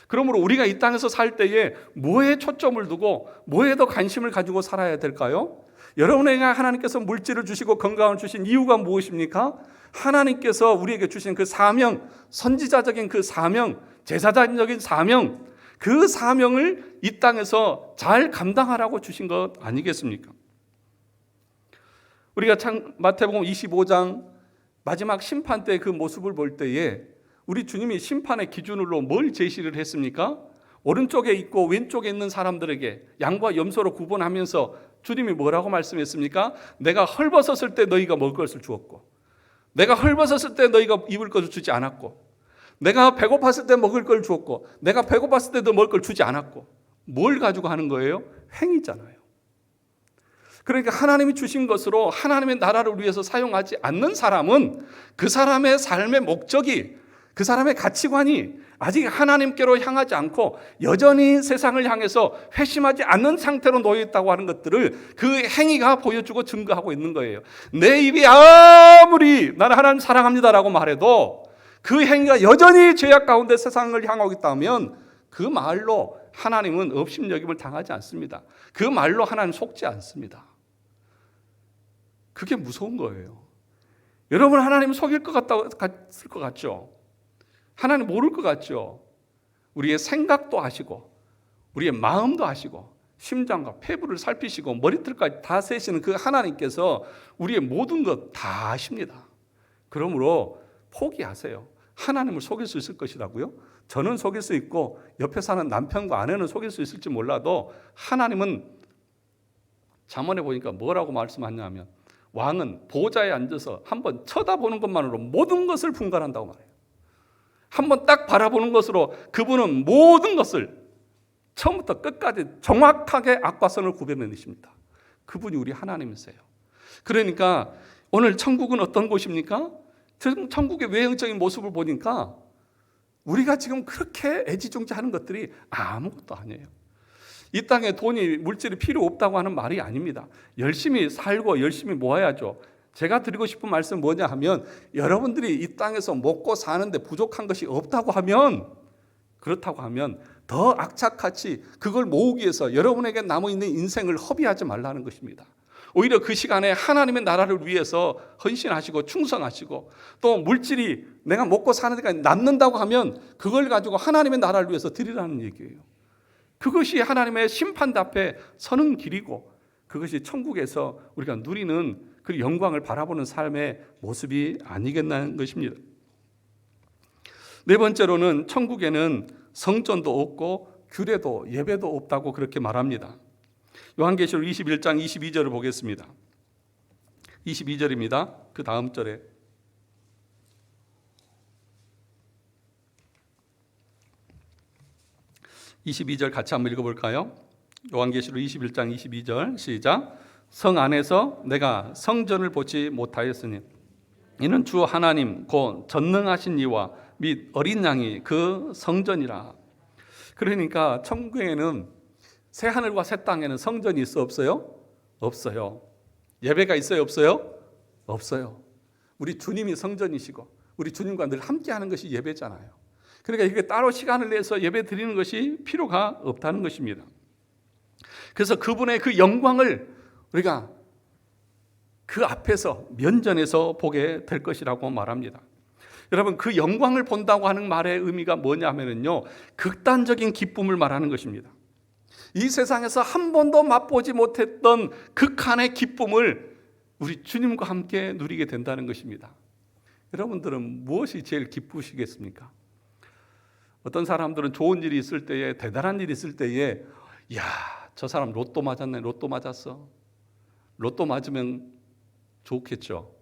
[SPEAKER 1] 그러므로 우리가 이 땅에서 살 때에 뭐에 초점을 두고 뭐에 더 관심을 가지고 살아야 될까요? 여러분에게 하나님께서 물질을 주시고 건강을 주신 이유가 무엇입니까? 하나님께서 우리에게 주신 그 사명, 선지자적인 그 사명, 제사장적인 사명, 그 사명을 이 땅에서 잘 감당하라고 주신 것 아니겠습니까? 우리가 마태복음 25장 마지막 심판 때 그 모습을 볼 때에 우리 주님이 심판의 기준으로 뭘 제시를 했습니까? 오른쪽에 있고 왼쪽에 있는 사람들에게 양과 염소로 구분하면서 주님이 뭐라고 말씀했습니까? 내가 헐벗었을 때 너희가 먹을 것을 주었고, 내가 헐벗었을 때 너희가 입을 것을 주지 않았고, 내가 배고팠을 때 먹을 걸 주었고, 내가 배고팠을 때도 먹을 걸 주지 않았고. 뭘 가지고 하는 거예요? 행위잖아요. 그러니까 하나님이 주신 것으로 하나님의 나라를 위해서 사용하지 않는 사람은 그 사람의 삶의 목적이, 그 사람의 가치관이 아직 하나님께로 향하지 않고 여전히 세상을 향해서 회심하지 않는 상태로 놓여 있다고 하는 것들을 그 행위가 보여주고 증거하고 있는 거예요. 내 입이 아무리 나는 하나님 사랑합니다라고 말해도 그 행위가 여전히 죄악 가운데 세상을 향하고 있다면 그 말로 하나님은 업신여김을 당하지 않습니다. 그 말로 하나님 속지 않습니다. 그게 무서운 거예요. 여러분, 하나님 속일 것 같을 것 같죠? 하나님 모를 것 같죠? 우리의 생각도 아시고 우리의 마음도 아시고 심장과 폐부를 살피시고 머리털까지 다 세시는 그 하나님께서 우리의 모든 것 다 아십니다. 그러므로 포기하세요. 하나님을 속일 수 있을 것이라고요? 저는 속일 수 있고 옆에 사는 남편과 아내는 속일 수 있을지 몰라도 하나님은 잠언에 보니까 뭐라고 말씀하냐면 왕은 보좌에 앉아서 한번 쳐다보는 것만으로 모든 것을 분간한다고 말해요. 한번 딱 바라보는 것으로 그분은 모든 것을 처음부터 끝까지 정확하게 악과 선을 구별해내십니다. 그분이 우리 하나님이세요. 그러니까 오늘 천국은 어떤 곳입니까? 천국의 외형적인 모습을 보니까 우리가 지금 그렇게 애지중지하는 것들이 아무것도 아니에요. 이 땅에 돈이, 물질이 필요 없다고 하는 말이 아닙니다. 열심히 살고 열심히 모아야죠. 제가 드리고 싶은 말씀은 뭐냐 하면 여러분들이 이 땅에서 먹고 사는데 부족한 것이 없다고 하면, 그렇다고 하면 더 악착같이 그걸 모으기 위해서 여러분에게 남아있는 인생을 허비하지 말라는 것입니다. 오히려 그 시간에 하나님의 나라를 위해서 헌신하시고 충성하시고, 또 물질이 내가 먹고 사는 데까지 남는다고 하면 그걸 가지고 하나님의 나라를 위해서 드리라는 얘기예요. 그것이 하나님의 심판 앞에 서는 길이고, 그것이 천국에서 우리가 누리는 그 영광을 바라보는 삶의 모습이 아니겠다는 것입니다. 네 번째로는 천국에는 성전도 없고 규례도 예배도 없다고 그렇게 말합니다. 요한계시록 21장 22절을 보겠습니다. 22절입니다. 그 다음 절에 (22절) 같이 한번 읽어볼까요? 요한계시록 21장 22절 시작. 성 안에서 내가 성전을 보지 못하였으니 이는 주 하나님 곧 전능하신 이와 및 어린 양이 그 성전이라. 그러니까 천국에는 새 하늘과 새 땅에는 성전이 있어 없어요? 없어요. 예배가 있어요 없어요? 없어요. 우리 주님이 성전이시고 우리 주님과 늘 함께하는 것이 예배잖아요. 그러니까 이게 따로 시간을 내서 예배 드리는 것이 필요가 없다는 것입니다. 그래서 그분의 그 영광을 우리가 그 앞에서 면전에서 보게 될 것이라고 말합니다. 여러분, 그 영광을 본다고 하는 말의 의미가 뭐냐면요, 극단적인 기쁨을 말하는 것입니다. 이 세상에서 한 번도 맛보지 못했던 극한의 기쁨을 우리 주님과 함께 누리게 된다는 것입니다. 여러분들은 무엇이 제일 기쁘시겠습니까? 어떤 사람들은 좋은 일이 있을 때에, 대단한 일이 있을 때에, 야, 저 사람 로또 맞았네, 로또 맞았어. 로또 맞으면 좋겠죠.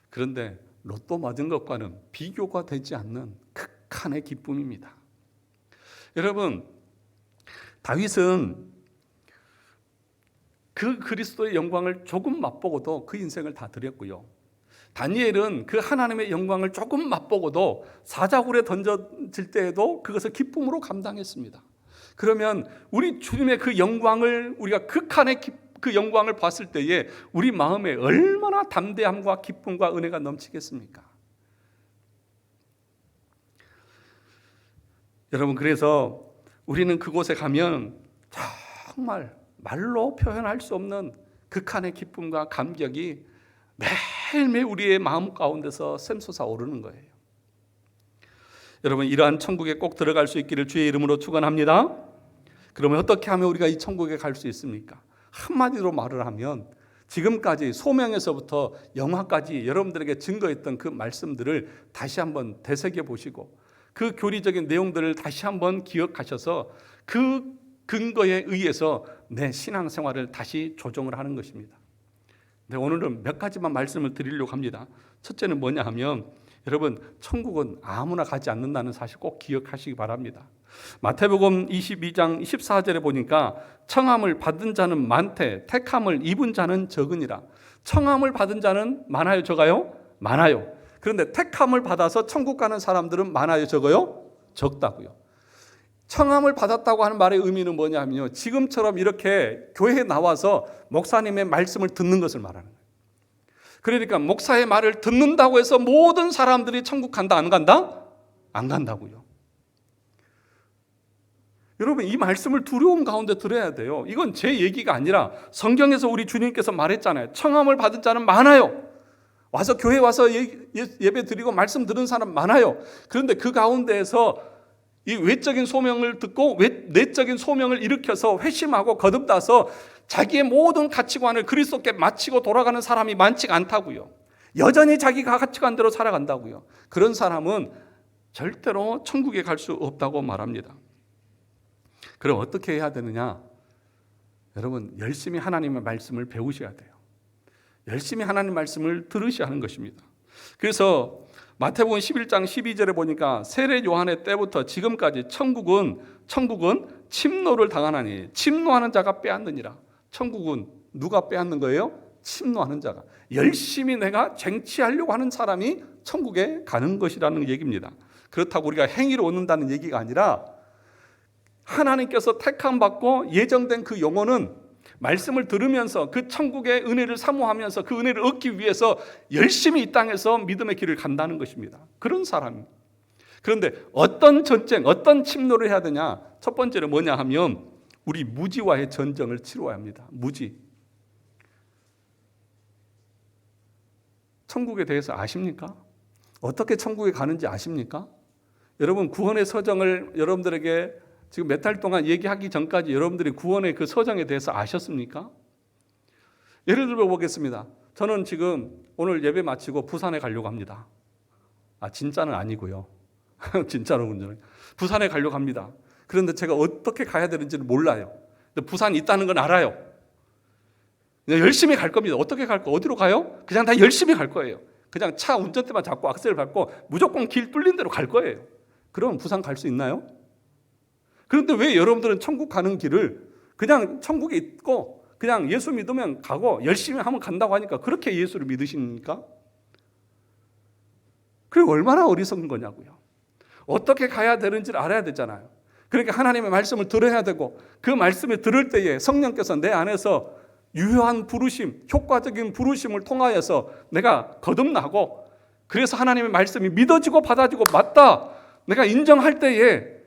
[SPEAKER 1] 그런데 로또 맞은 것과는 비교가 되지 않는 극한의 기쁨입니다. 여러분, 다윗은 그 그리스도의 영광을 조금 맛보고도 그 인생을 다 드렸고요. 다니엘은 그 하나님의 영광을 조금 맛보고도 사자굴에 던져질 때에도 그것을 기쁨으로 감당했습니다. 그러면 우리 주님의 그 영광을, 우리가 극한의 그 영광을 봤을 때에 우리 마음에 얼마나 담대함과 기쁨과 은혜가 넘치겠습니까? 여러분, 그래서 우리는 그곳에 가면 정말 말로 표현할 수 없는 극한의 기쁨과 감격이 매일매일 우리의 마음 가운데서 샘솟아 오르는 거예요. 여러분, 이러한 천국에 꼭 들어갈 수 있기를 주의 이름으로 축원합니다. 그러면 어떻게 하면 우리가 이 천국에 갈 수 있습니까? 한마디로 말을 하면 지금까지 소명에서부터 영화까지 여러분들에게 증거했던 그 말씀들을 다시 한번 되새겨 보시고 그 교리적인 내용들을 다시 한번 기억하셔서 그 근거에 의해서 내 신앙생활을 다시 조정을 하는 것입니다. 네, 오늘은 몇 가지만 말씀을 드리려고 합니다. 첫째는 뭐냐 하면 여러분, 천국은 아무나 가지 않는다는 사실 꼭 기억하시기 바랍니다. 마태복음 22장 14절에 보니까 청함을 받은 자는 많되 택함을 입은 자는 적으니라. 청함을 받은 자는 많아요, 적어요? 많아요. 그런데 택함을 받아서 천국 가는 사람들은 많아요, 적어요? 적다고요. 청함을 받았다고 하는 말의 의미는 뭐냐면요, 지금처럼 이렇게 교회에 나와서 목사님의 말씀을 듣는 것을 말하는 거예요. 그러니까 목사의 말을 듣는다고 해서 모든 사람들이 천국 간다, 안 간다? 안 간다고요. 여러분, 이 말씀을 두려움 가운데 들어야 돼요. 이건 제 얘기가 아니라 성경에서 우리 주님께서 말했잖아요. 청함을 받은 자는 많아요. 와서 교회 와서 예배 드리고 말씀 들은 사람 많아요. 그런데 그 가운데에서 이 외적인 소명을 듣고 내적인 소명을 일으켜서 회심하고 거듭나서 자기의 모든 가치관을 그리스도께 마치고 돌아가는 사람이 많지가 않다고요. 여전히 자기가 가치관대로 살아간다고요. 그런 사람은 절대로 천국에 갈 수 없다고 말합니다. 그럼 어떻게 해야 되느냐? 여러분, 열심히 하나님의 말씀을 배우셔야 돼요. 열심히 하나님 말씀을 들으셔야 하는 것입니다. 그래서 마태복음 11장 12절에 보니까 세례 요한의 때부터 지금까지 천국은 침노를 당하나니 침노하는 자가 빼앗느니라. 천국은 누가 빼앗는 거예요? 침노하는 자가. 열심히 내가 쟁취하려고 하는 사람이 천국에 가는 것이라는 얘기입니다. 그렇다고 우리가 행위로 얻는다는 얘기가 아니라 하나님께서 택함받고 예정된 그 영혼은 말씀을 들으면서 그 천국의 은혜를 사모하면서 그 은혜를 얻기 위해서 열심히 이 땅에서 믿음의 길을 간다는 것입니다. 그런 사람입니다. 그런데 어떤 전쟁, 어떤 침노를 해야 되냐? 첫 번째는 뭐냐 하면 우리 무지와의 전쟁을 치러야 합니다. 무지. 천국에 대해서 아십니까? 어떻게 천국에 가는지 아십니까? 여러분, 구원의 서정을 여러분들에게 지금 몇 달 동안 얘기하기 전까지 여러분들이 구원의 그 서정에 대해서 아셨습니까? 예를 들어 보겠습니다. 저는 지금 오늘 예배 마치고 부산에 가려고 합니다. 진짜는 아니고요. 진짜로 운전을. 부산에 가려고 합니다. 그런데 제가 어떻게 가야 되는지는 몰라요. 근데 부산이 있다는 건 알아요. 열심히 갈 겁니다. 어떻게 갈 거? 어디로 가요? 그냥 다 열심히 갈 거예요. 그냥 차 운전대만 잡고 악셀을 밟고 무조건 길 뚫린 대로 갈 거예요. 그러면 부산 갈 수 있나요? 그런데 왜 여러분들은 천국 가는 길을 그냥 천국에 있고 그냥 예수 믿으면 가고 열심히 하면 간다고 하니까 그렇게 예수를 믿으십니까? 그게 얼마나 어리석은 거냐고요. 어떻게 가야 되는지를 알아야 되잖아요. 그러니까 하나님의 말씀을 들어야 되고 그 말씀을 들을 때에 성령께서 내 안에서 유효한 부르심, 효과적인 부르심을 통하여서 내가 거듭나고 그래서 하나님의 말씀이 믿어지고 받아지고 맞다. 내가 인정할 때에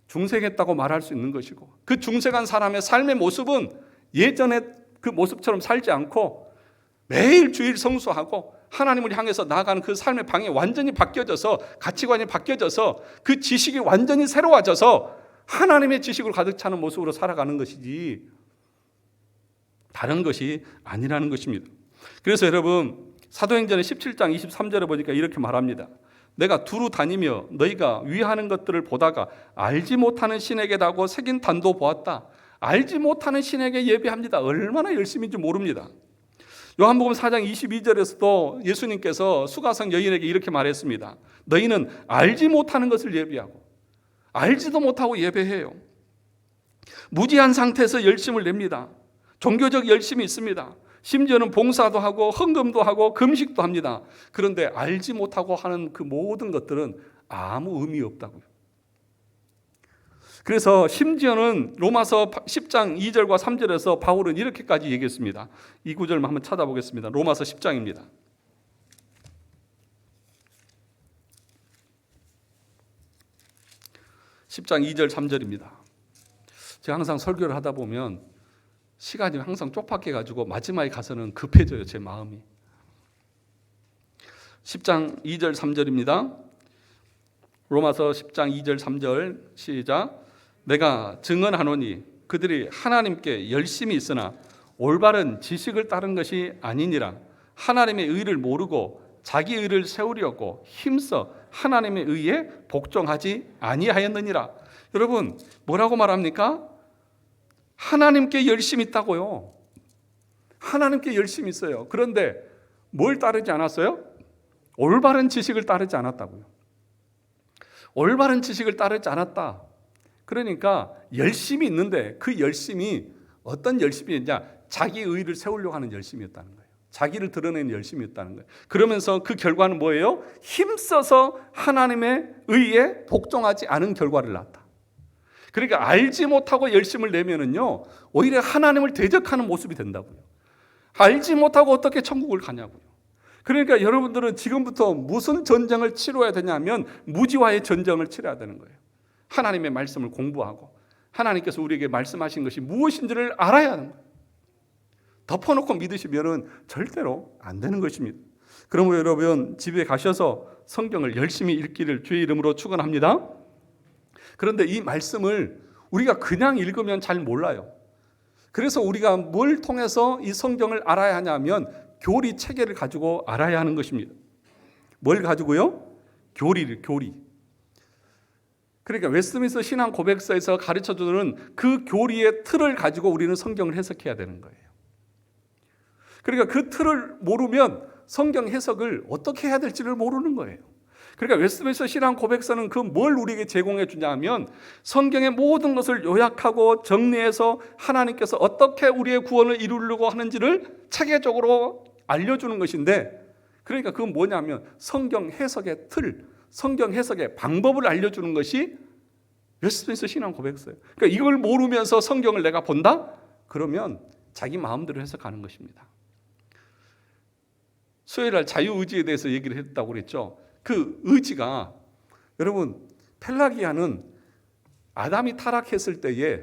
[SPEAKER 1] 중생했다고 말할 수 있는 것이고 그 중생한 사람의 삶의 모습은 예전의 그 모습처럼 살지 않고 매일 주일 성수하고 하나님을 향해서 나아가는 그 삶의 방향이 완전히 바뀌어져서 가치관이 바뀌어져서 그 지식이 완전히 새로워져서 하나님의 지식으로 가득 차는 모습으로 살아가는 것이지 다른 것이 아니라는 것입니다. 그래서 여러분 사도행전의 17장 23절에 보니까 이렇게 말합니다. 내가 두루 다니며 너희가 위하는 것들을 보다가 알지 못하는 신에게 다고 새긴 단도 보았다. 알지 못하는 신에게 예배합니다. 얼마나 열심인지 모릅니다. 요한복음 4장 22절에서도 예수님께서 수가성 여인에게 이렇게 말했습니다. 너희는 알지 못하는 것을 예배하고 알지도 못하고 예배해요. 무지한 상태에서 열심을 냅니다. 종교적 열심이 있습니다. 심지어는 봉사도 하고 헌금도 하고 금식도 합니다. 그런데 알지 못하고 하는 그 모든 것들은 아무 의미 없다고요. 그래서 심지어는 로마서 10장 2절과 3절에서 바울은 이렇게까지 얘기했습니다. 이 구절만 한번 찾아보겠습니다. 로마서 10장입니다. 10장 2절 3절입니다. 제가 항상 설교를 하다 보면 시간이 항상 쪽박해가지고 마지막에 가서는 급해져요. 제 마음이. 10장 2절 3절입니다. 로마서 10장 2절 3절 시작. 내가 증언하노니 그들이 하나님께 열심히 있으나 올바른 지식을 따른 것이 아니니라. 하나님의 의를 모르고 자기 의를 세우려고 힘써 하나님의 의에 복종하지 아니하였느니라. 여러분, 뭐라고 말합니까? 하나님께 열심히 있다고요. 하나님께 열심히 있어요. 그런데 뭘 따르지 않았어요? 올바른 지식을 따르지 않았다고요. 올바른 지식을 따르지 않았다. 그러니까 열심히 있는데 그 열심이 어떤 열심이었냐? 자기 의를 세우려고 하는 열심이었다는 거예요. 자기를 드러내는 열심이었다는 거예요. 그러면서 그 결과는 뭐예요? 힘써서 하나님의 의에 복종하지 않은 결과를 낳았다. 그러니까 알지 못하고 열심을 내면은요, 오히려 하나님을 대적하는 모습이 된다고요. 알지 못하고 어떻게 천국을 가냐고요. 그러니까 여러분들은 지금부터 무슨 전쟁을 치러야 되냐면 무지와의 전쟁을 치러야 되는 거예요. 하나님의 말씀을 공부하고 하나님께서 우리에게 말씀하신 것이 무엇인지를 알아야 하는 거예요. 덮어놓고 믿으시면은 절대로 안 되는 것입니다. 그러므로 여러분 집에 가셔서 성경을 열심히 읽기를 주의 이름으로 축원합니다. 그런데 이 말씀을 우리가 그냥 읽으면 잘 몰라요. 그래서 우리가 뭘 통해서 이 성경을 알아야 하냐면 교리 체계를 가지고 알아야 하는 것입니다. 뭘 가지고요? 교리. 그러니까 웨스트민스터 신앙 고백서에서 가르쳐주는 그 교리의 틀을 가지고 우리는 성경을 해석해야 되는 거예요. 그러니까 그 틀을 모르면 성경 해석을 어떻게 해야 될지를 모르는 거예요. 그러니까 웨스트민스터 신앙 고백서는 그 뭘 우리에게 제공해 주냐면 성경의 모든 것을 요약하고 정리해서 하나님께서 어떻게 우리의 구원을 이루려고 하는지를 체계적으로 알려주는 것인데, 그러니까 그건 뭐냐면 성경 해석의 틀, 성경 해석의 방법을 알려주는 것이 웨스트민스터 신앙 고백서예요. 그러니까 이걸 모르면서 성경을 내가 본다? 그러면 자기 마음대로 해석하는 것입니다. 수요일 날 자유의지에 대해서 얘기를 했다고 그랬죠. 그 의지가, 여러분, 펠라기아는 아담이 타락했을 때에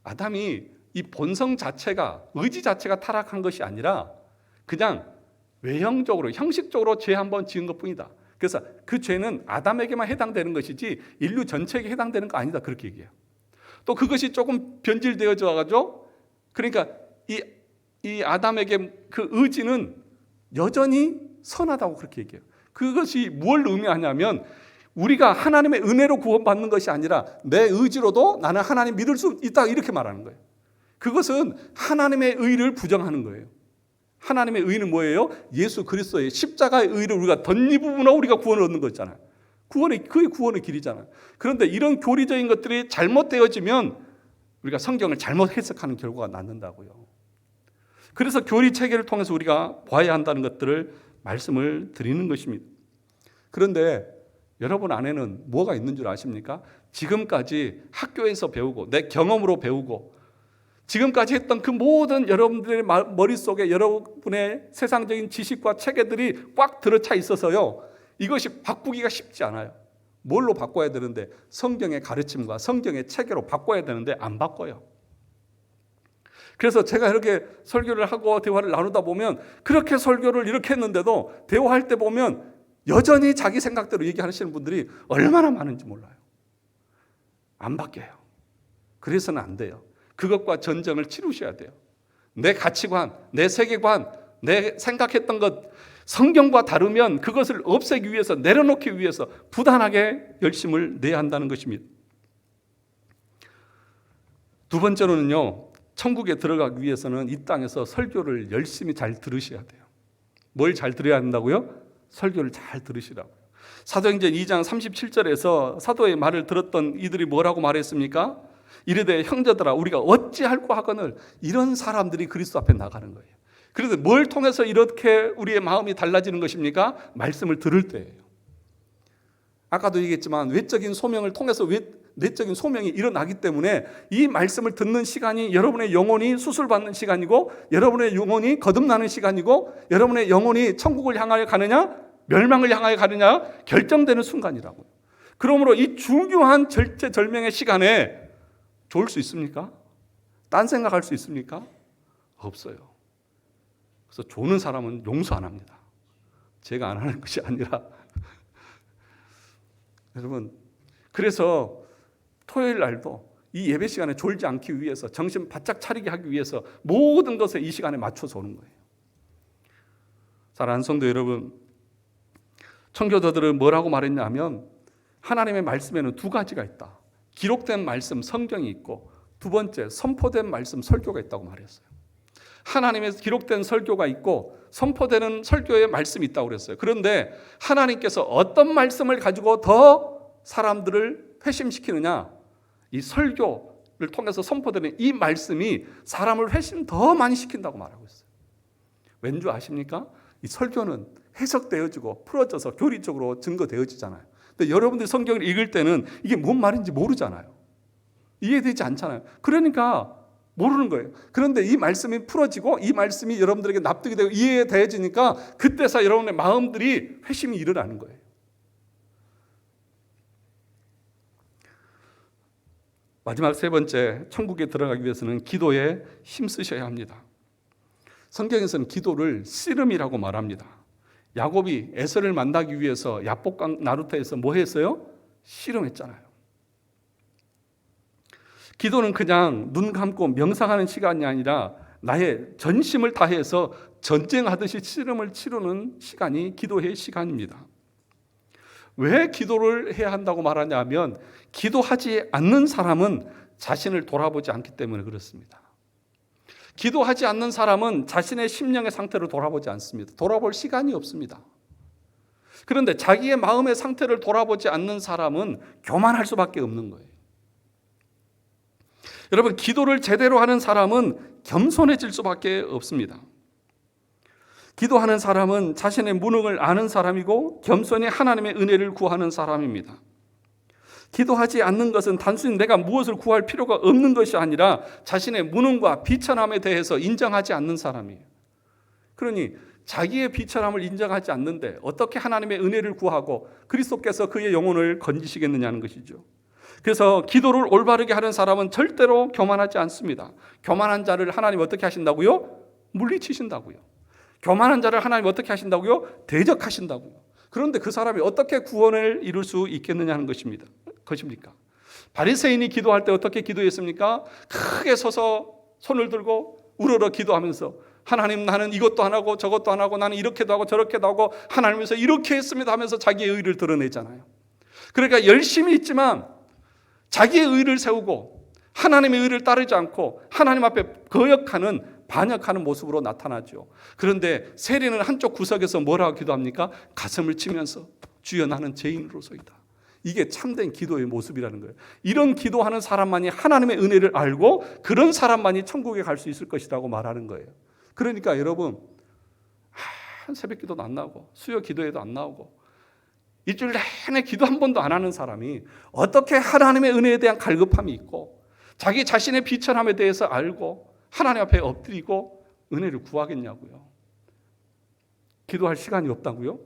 [SPEAKER 1] 아담이 이 본성 자체가, 의지 자체가 타락한 것이 아니라 그냥 외형적으로, 형식적으로 죄 한번 지은 것뿐이다. 그래서 그 죄는 아담에게만 해당되는 것이지 인류 전체에게 해당되는 거 아니다, 그렇게 얘기해요. 또 그것이 조금 변질되어져 가지고, 그러니까 이 아담에게 그 의지는 여전히 선하다고 그렇게 얘기해요. 그것이 뭘 의미하냐면 우리가 하나님의 은혜로 구원받는 것이 아니라 내 의지로도 나는 하나님 믿을 수 있다, 이렇게 말하는 거예요. 그것은 하나님의 의를 부정하는 거예요. 하나님의 의는 뭐예요? 예수 그리스도의 십자가의 의를 우리가 덧입으므로 우리가 구원을 얻는 거잖아요. 그게 구원의 길이잖아요. 그런데 이런 교리적인 것들이 잘못되어지면 우리가 성경을 잘못 해석하는 결과가 낳는다고요. 그래서 교리 체계를 통해서 우리가 봐야 한다는 것들을 말씀을 드리는 것입니다. 그런데 여러분 안에는 뭐가 있는 줄 아십니까? 지금까지 학교에서 배우고 내 경험으로 배우고 지금까지 했던 그 모든 여러분들의 머릿속에 여러분의 세상적인 지식과 체계들이 꽉 들어차 있어서요, 이것이 바꾸기가 쉽지 않아요. 뭘로 바꿔야 되는데? 성경의 가르침과 성경의 체계로 바꿔야 되는데 안 바꿔요. 그래서 제가 이렇게 설교를 하고 대화를 나누다 보면 그렇게 설교를 이렇게 했는데도 대화할 때 보면 여전히 자기 생각대로 얘기하시는 분들이 얼마나 많은지 몰라요. 안 바뀌어요. 그래서는 안 돼요. 그것과 전쟁을 치르셔야 돼요. 내 가치관, 내 세계관, 내 생각했던 것 성경과 다르면 그것을 없애기 위해서, 내려놓기 위해서 부단하게 열심을 내야 한다는 것입니다. 두 번째로는요, 천국에 들어가기 위해서는 이 땅에서 설교를 열심히 잘 들으셔야 돼요. 뭘 잘 들어야 한다고요? 설교를 잘 들으시라고요. 사도행전 2장 37절에서 사도의 말을 들었던 이들이 뭐라고 말했습니까? 이르되 형제들아 우리가 어찌할꼬 하거늘. 이런 사람들이 그리스도 앞에 나가는 거예요. 그래서 뭘 통해서 이렇게 우리의 마음이 달라지는 것입니까? 말씀을 들을 때예요. 아까도 얘기했지만 외적인 소명을 통해서 내적인 소명이 일어나기 때문에 이 말씀을 듣는 시간이 여러분의 영혼이 수술받는 시간이고, 여러분의 영혼이 거듭나는 시간이고, 여러분의 영혼이 천국을 향하여 가느냐 멸망을 향하여 가느냐 결정되는 순간이라고요. 그러므로 이 중요한 절체절명의 시간에 좋을 수 있습니까? 딴 생각할 수 있습니까? 없어요. 그래서 조는 사람은 용서 안 합니다. 제가 안 하는 것이 아니라 여러분, 그래서 토요일 날도 이 예배 시간에 졸지 않기 위해서, 정신 바짝 차리게 하기 위해서 모든 것에 이 시간에 맞춰서 오는 거예요. 사랑하는 성도 여러분, 청교도들은 뭐라고 말했냐면 하나님의 말씀에는 두 가지가 있다. 기록된 말씀 성경이 있고, 두 번째 선포된 말씀 설교가 있다고 말했어요. 하나님의 기록된 설교가 있고 선포되는 설교의 말씀이 있다고 그랬어요. 그런데 하나님께서 어떤 말씀을 가지고 더 사람들을 회심시키느냐, 이 설교를 통해서 선포되는 이 말씀이 사람을 회심 더 많이 시킨다고 말하고 있어요. 왠지 아십니까? 이 설교는 해석되어지고 풀어져서 교리적으로 증거되어지잖아요. 근데 여러분들이 성경을 읽을 때는 이게 뭔 말인지 모르잖아요. 이해되지 않잖아요. 그러니까 모르는 거예요. 그런데 이 말씀이 풀어지고 이 말씀이 여러분들에게 납득이 되고 이해되어지니까 그때서 여러분의 마음들이 회심이 일어나는 거예요. 마지막 세 번째, 천국에 들어가기 위해서는 기도에 힘쓰셔야 합니다. 성경에서는 기도를 씨름이라고 말합니다. 야곱이 에서를 만나기 위해서 야복강 나루터에서 뭐 했어요? 씨름했잖아요. 기도는 그냥 눈 감고 명상하는 시간이 아니라 나의 전심을 다해서 전쟁하듯이 씨름을 치르는 시간이 기도의 시간입니다. 왜 기도를 해야 한다고 말하냐면 기도하지 않는 사람은 자신을 돌아보지 않기 때문에 그렇습니다. 기도하지 않는 사람은 자신의 심령의 상태를 돌아보지 않습니다. 돌아볼 시간이 없습니다. 그런데 자기의 마음의 상태를 돌아보지 않는 사람은 교만할 수밖에 없는 거예요. 여러분, 기도를 제대로 하는 사람은 겸손해질 수밖에 없습니다. 기도하는 사람은 자신의 무능을 아는 사람이고 겸손히 하나님의 은혜를 구하는 사람입니다. 기도하지 않는 것은 단순히 내가 무엇을 구할 필요가 없는 것이 아니라 자신의 무능과 비천함에 대해서 인정하지 않는 사람이에요. 그러니 자기의 비천함을 인정하지 않는데 어떻게 하나님의 은혜를 구하고 그리스도께서 그의 영혼을 건지시겠느냐는 것이죠. 그래서 기도를 올바르게 하는 사람은 절대로 교만하지 않습니다. 교만한 자를 하나님 어떻게 하신다고요? 물리치신다고요. 교만한 자를 하나님 어떻게 하신다고요? 대적하신다고요. 그런데 그 사람이 어떻게 구원을 이룰 수 있겠느냐는 것입니까? 바리새인이 기도할 때 어떻게 기도했습니까? 크게 서서 손을 들고 우러러 기도하면서 하나님, 나는 이것도 안 하고 저것도 안 하고 나는 이렇게도 하고 저렇게도 하고 하나님께서 이렇게 했습니다 하면서 자기의 의를 드러내잖아요. 그러니까 열심히 있지만 자기의 의를 세우고 하나님의 의를 따르지 않고 하나님 앞에 거역하는, 반역하는 모습으로 나타나죠. 그런데 세리는 한쪽 구석에서 뭐라고 기도합니까? 가슴을 치면서 주여 나는 죄인으로소이다. 이게 참된 기도의 모습이라는 거예요. 이런 기도하는 사람만이 하나님의 은혜를 알고 그런 사람만이 천국에 갈 수 있을 것이라고 말하는 거예요. 그러니까 여러분, 새벽 기도도 안 나오고 수요 기도에도 안 나오고 일주일 내내 기도 한 번도 안 하는 사람이 어떻게 하나님의 은혜에 대한 갈급함이 있고 자기 자신의 비천함에 대해서 알고 하나님 앞에 엎드리고 은혜를 구하겠냐고요. 기도할 시간이 없다고요?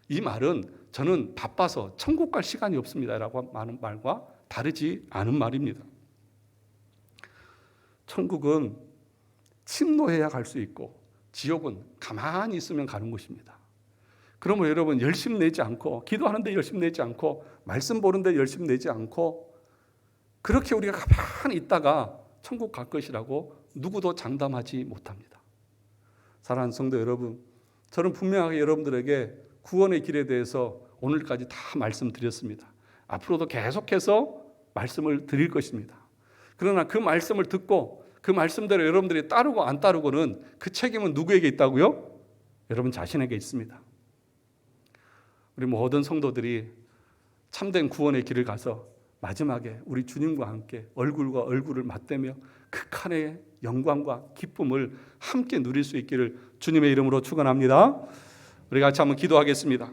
[SPEAKER 1] 이 말은 저는 바빠서 천국 갈 시간이 없습니다 라고 하는 말과 다르지 않은 말입니다. 천국은 침노해야 갈 수 있고 지옥은 가만히 있으면 가는 곳입니다. 그러면 여러분, 열심 내지 않고 기도하는데 열심 내지 않고 말씀 보는데 열심 내지 않고 그렇게 우리가 가만히 있다가 천국 갈 것이라고 누구도 장담하지 못합니다. 사랑하는 성도 여러분, 저는 분명하게 여러분들에게 구원의 길에 대해서 오늘까지 다 말씀드렸습니다. 앞으로도 계속해서 말씀을 드릴 것입니다. 그러나 그 말씀을 듣고 그 말씀대로 여러분들이 따르고 안 따르고는 그 책임은 누구에게 있다고요? 여러분 자신에게 있습니다. 우리 모든 성도들이 참된 구원의 길을 가서 마지막에 우리 주님과 함께 얼굴과 얼굴을 맞대며 극한의 영광과 기쁨을 함께 누릴 수 있기를 주님의 이름으로 축원합니다. 우리 같이 한번 기도하겠습니다.